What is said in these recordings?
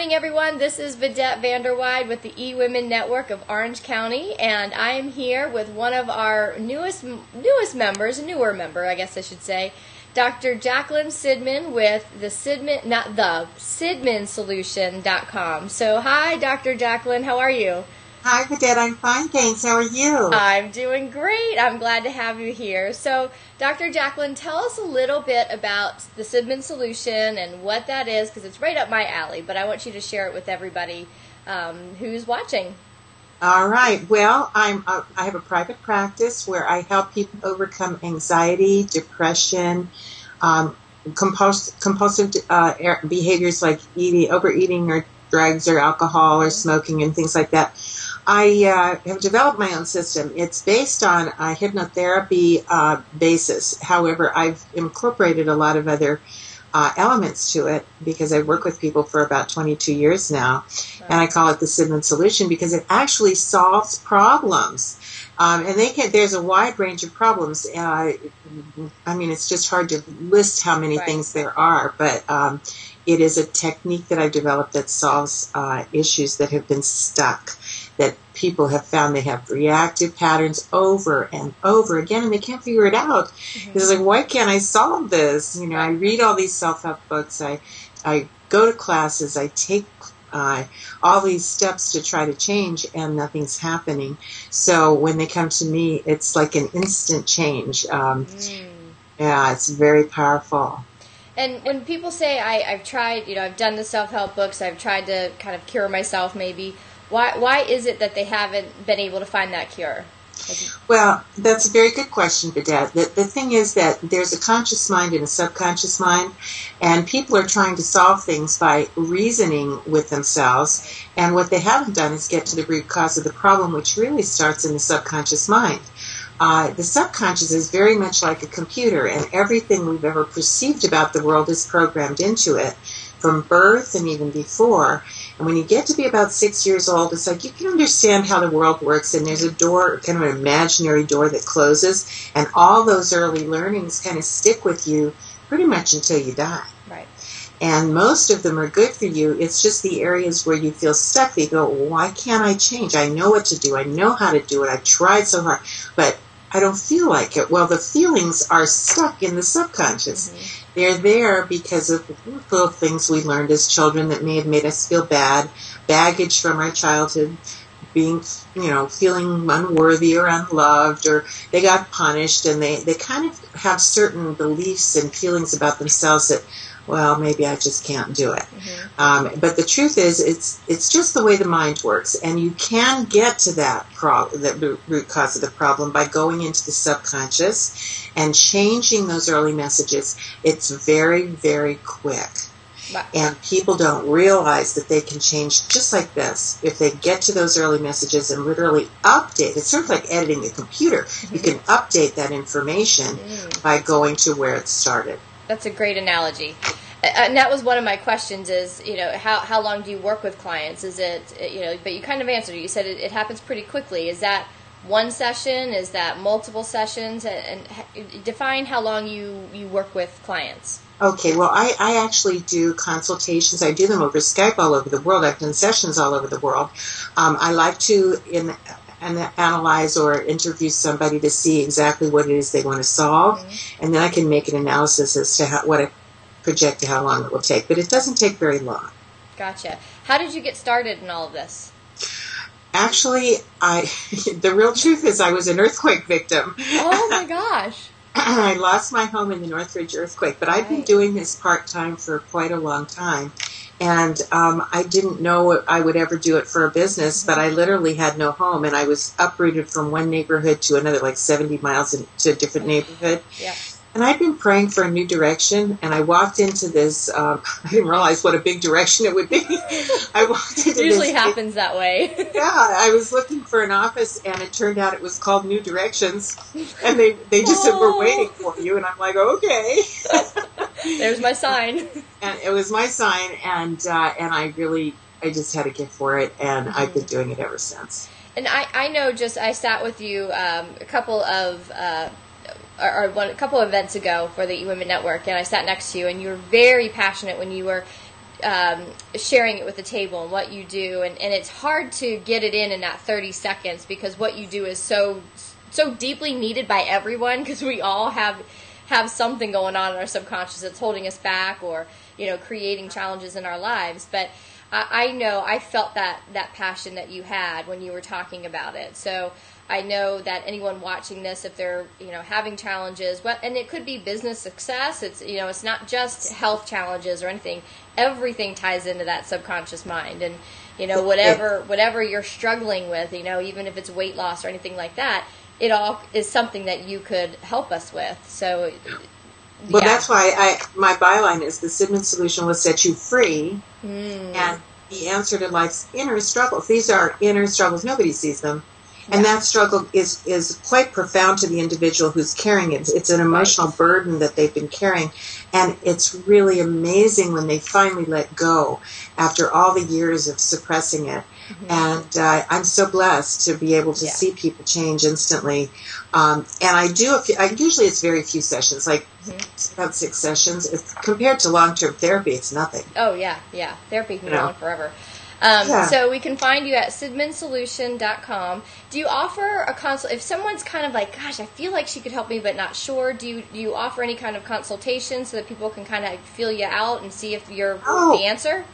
morning, everyone. This is Vidette Vanderweide with the eWomen Network of Orange County, and I am here with one of our newest members, a newer member, I guess I should say, Dr. Jacqueline Sidman with SidmanSolution.com. So, hi, Dr. Jacqueline. How are you? Hi, Vidette. I'm fine, thanks. How are you? I'm doing great. I'm glad to have you here. So, Dr. Jacqueline, tell us a little bit about the Sidman Solution and what that is, because it's right up my alley, but I want you to share it with everybody who's watching. All right. Well, I have a private practice where I help people overcome anxiety, depression, compulsive behaviors like overeating or drugs or alcohol or smoking and things like that. I have developed my own system. It's based on a hypnotherapy basis. However, I've incorporated a lot of other elements to it because I work with people for about 22 years now. Right. And I call it the Sidman Solution because it actually solves problems. And there's a wide range of problems. I mean, it's just hard to list how many things there are, but it is a technique that I've developed that solves issues that have been stuck, that people have found they have reactive patterns over and over again, and they can't figure it out. Mm-hmm. It's like, why can't I solve this? You know, I read all these self-help books. I go to classes. I take all these steps to try to change, and nothing's happening. So when they come to me, it's like an instant change. Yeah, it's very powerful. And when people say, I've tried, I've done the self-help books, I've tried to kind of cure myself maybe, why is it that they haven't been able to find that cure? Well, that's a very good question, Vidette. The thing is that there's a conscious mind and a subconscious mind, and people are trying to solve things by reasoning with themselves, and what they haven't done is get to the root cause of the problem, which really starts in the subconscious mind. The subconscious is very much like a computer, and everything we've ever perceived about the world is programmed into it from birth and even before. And when you get to be about 6 years old, it's like you can understand how the world works, and there's a door, kind of an imaginary door that closes, and all those early learnings kind of stick with you pretty much until you die. Right. And most of them are good for you. It's just the areas where you feel stuck. They go, why can't I change? I know what to do. I know how to do it. I've tried so hard, but I don't feel like it. Well, the feelings are stuck in the subconscious. Mm-hmm. They're there because of little things we learned as children that may have made us feel bad, baggage from our childhood, being, feeling unworthy or unloved, or they got punished, and they kind of have certain beliefs and feelings about themselves that, well, maybe I just can't do it. Mm-hmm. But the truth is, it's just the way the mind works, and you can get to that root cause of the problem by going into the subconscious and changing those early messages. It's very, very quick. Wow. And people don't realize that they can change just like this. If they get to those early messages and literally update, it's sort of like editing a computer. Mm-hmm. You can update that information by going to where it started. That's a great analogy. And that was one of my questions is, how long do you work with clients? Is it, but you kind of answered it. You said it happens pretty quickly. Is that one session? Is that multiple sessions? And define how long you work with clients. Okay, well, I actually do consultations. I do them over Skype all over the world. I've done sessions all over the world. I like to analyze or interview somebody to see exactly what it is they want to solve, mm-hmm. and then I can make an analysis as to what I project to how long it will take. But it doesn't take very long. Gotcha. How did you get started in all of this? Actually, the real truth is I was an earthquake victim. Oh my gosh. I lost my home in the Northridge earthquake, but I've been doing this part-time for quite a long time. And I didn't know I would ever do it for a business, but I literally had no home, and I was uprooted from one neighborhood to another, like 70 miles into a different neighborhood. Yeah. And I'd been praying for a new direction, and I walked into this, I didn't realize what a big direction it would be. I walked into it usually happens that way. Yeah, I was looking for an office, and it turned out it was called New Directions, and they just said, we're waiting for you, and I'm like, okay. There's my sign. And it was my sign, and I just had a gift for it, and mm-hmm. I've been doing it ever since. And I know I sat with you a couple of events ago for the eWomen Network, and I sat next to you, and you were very passionate when you were sharing it with the table and what you do, and it's hard to get it in that 30 seconds because what you do is so deeply needed by everyone, because we all have something going on in our subconscious that's holding us back, or creating challenges in our lives. But I know I felt that passion that you had when you were talking about it. So I know that anyone watching this, if they're having challenges, and it could be business success, it's not just health challenges or anything. Everything ties into that subconscious mind, and whatever you're struggling with, even if it's weight loss or anything like that, it all is something that you could help us with. So, well, that's why my byline is the Sidman solution will set you free, and the answer to life's inner struggles. These are inner struggles. Nobody sees them. And that struggle is quite profound to the individual who's carrying it. It's an emotional burden that they've been carrying. And it's really amazing when they finally let go after all the years of suppressing it. And I'm so blessed to be able to see people change instantly. And usually it's very few sessions, like about 6 sessions. Compared to long-term therapy, it's nothing. Oh, yeah. Therapy can go on forever. So we can find you at sidmansolution.com. Do you offer a consult? If someone's kind of like, gosh, I feel like she could help me but not sure, do you offer any kind of consultation so that people can kind of feel you out and see if you're the answer?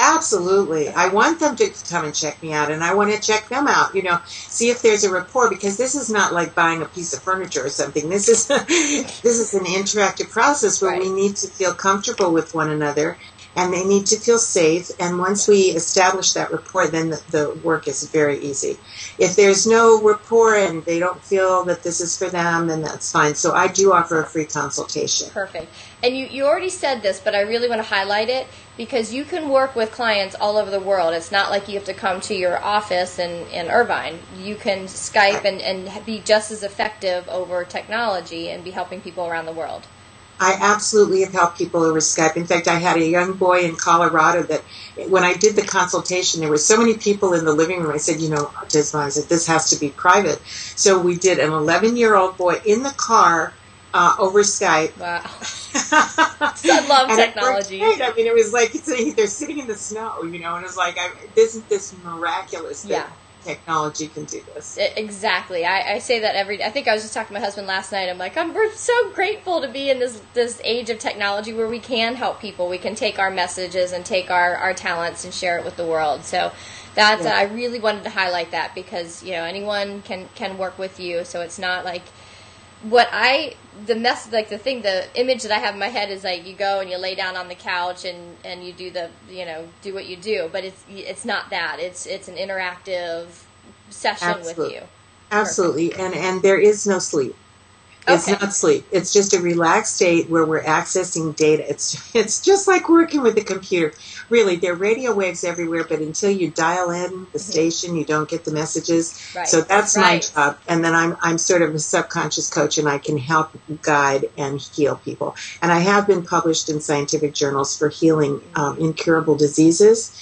Absolutely. I want them to come and check me out, and I want to check them out, see if there's a rapport, because this is not like buying a piece of furniture or something. This is an interactive process where we need to feel comfortable with one another. And they need to feel safe. And once we establish that rapport, then the work is very easy. If there's no rapport and they don't feel that this is for them, then that's fine. So I do offer a free consultation. Perfect. And you already said this, but I really want to highlight it, because you can work with clients all over the world. It's not like you have to come to your office in Irvine. You can Skype and be just as effective over technology and be helping people around the world. I absolutely have helped people over Skype. In fact, I had a young boy in Colorado that when I did the consultation, there were so many people in the living room. I said, Tisma, I said, this has to be private. So we did an 11-year-old boy in the car over Skype. Wow. I love technology. I mean, it was like they're sitting in the snow, and it's like, isn't this miraculous that technology can do this? Exactly. I say that every day. I think I was just talking to my husband last night. I'm like, we're so grateful to be in this age of technology where we can help people. We can take our messages and take our talents and share it with the world. So that's I really wanted to highlight that, because anyone can work with you. So it's not like the image that I have in my head is like you go and you lay down on the couch and you do do what you do, but it's not that. It's an interactive session with you. Absolutely. And there is no sleep. It's not sleep. It's just a relaxed state where we're accessing data. It's just like working with a computer. Really, there are radio waves everywhere, but until you dial in the station, you don't get the messages. Right. So that's my job. And then I'm sort of a subconscious coach, and I can help guide and heal people. And I have been published in scientific journals for healing incurable diseases.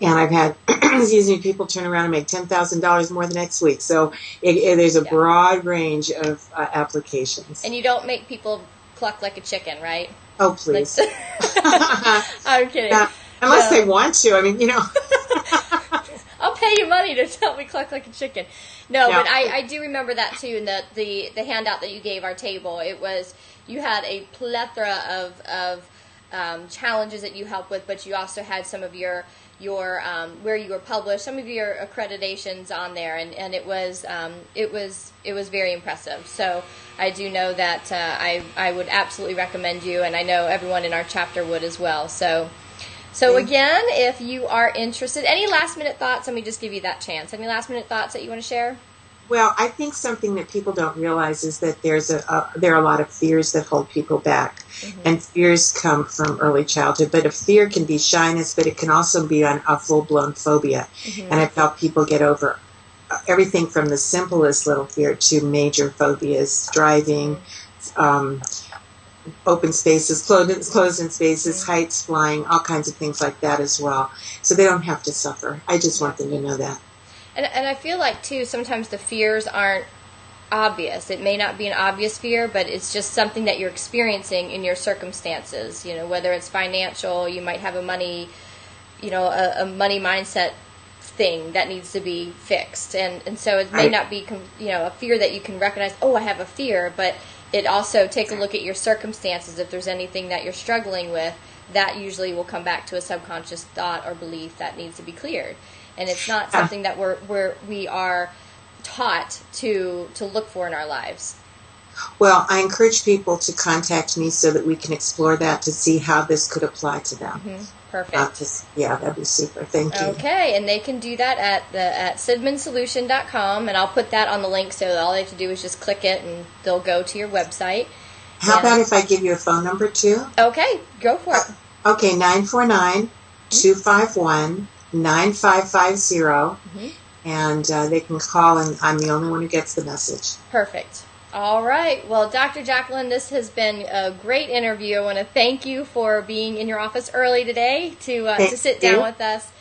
And I've had people turn around and make $10,000 more the next week. So there's a broad range of applications. And you don't make people cluck like a chicken, right? Oh, please. I'm kidding. Unless they want to. I mean, I'll pay you money to tell me cluck like a chicken. No, but I do remember that too. In the handout that you gave our table, it was you had a plethora of challenges that you help with, but you also had some of your where you were published, some of your accreditations on there, and it was very impressive. So I do know that I would absolutely recommend you, and I know everyone in our chapter would as well. So again, if you are interested, any last minute thoughts? Let me just give you that chance. Any last minute thoughts that you want to share? Well, I think something that people don't realize is that there are a lot of fears that hold people back, and fears come from early childhood. But a fear can be shyness, but it can also be a full-blown phobia. And I've helped people get over everything from the simplest little fear to major phobias: driving, open spaces, closed-in spaces, heights, flying, all kinds of things like that as well. So they don't have to suffer. I just want them to know that. And I feel like, too, sometimes the fears aren't obvious. It may not be an obvious fear, but it's just something that you're experiencing in your circumstances. You know, whether it's financial, you might have a money mindset thing that needs to be fixed. And so it may not be, a fear that you can recognize, oh, I have a fear, but it also take a look at your circumstances. If there's anything that you're struggling with, that usually will come back to a subconscious thought or belief that needs to be cleared. And it's not something that we are taught to look for in our lives. Well, I encourage people to contact me so that we can explore that to see how this could apply to them. Mm-hmm. Perfect. That'd be super. Thank you. Okay, and they can do that at sidmansolution.com, and I'll put that on the link, so all they have to do is just click it, and they'll go to your website. How about if I give you a phone number, too? Okay, go for it. Okay, 949-251-9550, and they can call, and I'm the only one who gets the message. Perfect. All right. Well, Dr. Jacqueline, this has been a great interview. I want to thank you for being in your office early today to sit down with us.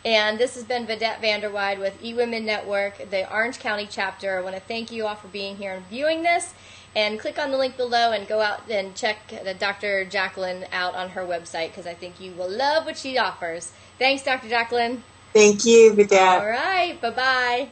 And this has been Vidette Vanderweide with eWomen Network, the Orange County chapter. I want to thank you all for being here and viewing this. And click on the link below and go out and check Dr. Jacqueline out on her website, because I think you will love what she offers. Thanks, Dr. Jacqueline. Thank you, Vidette. All right. Bye-bye.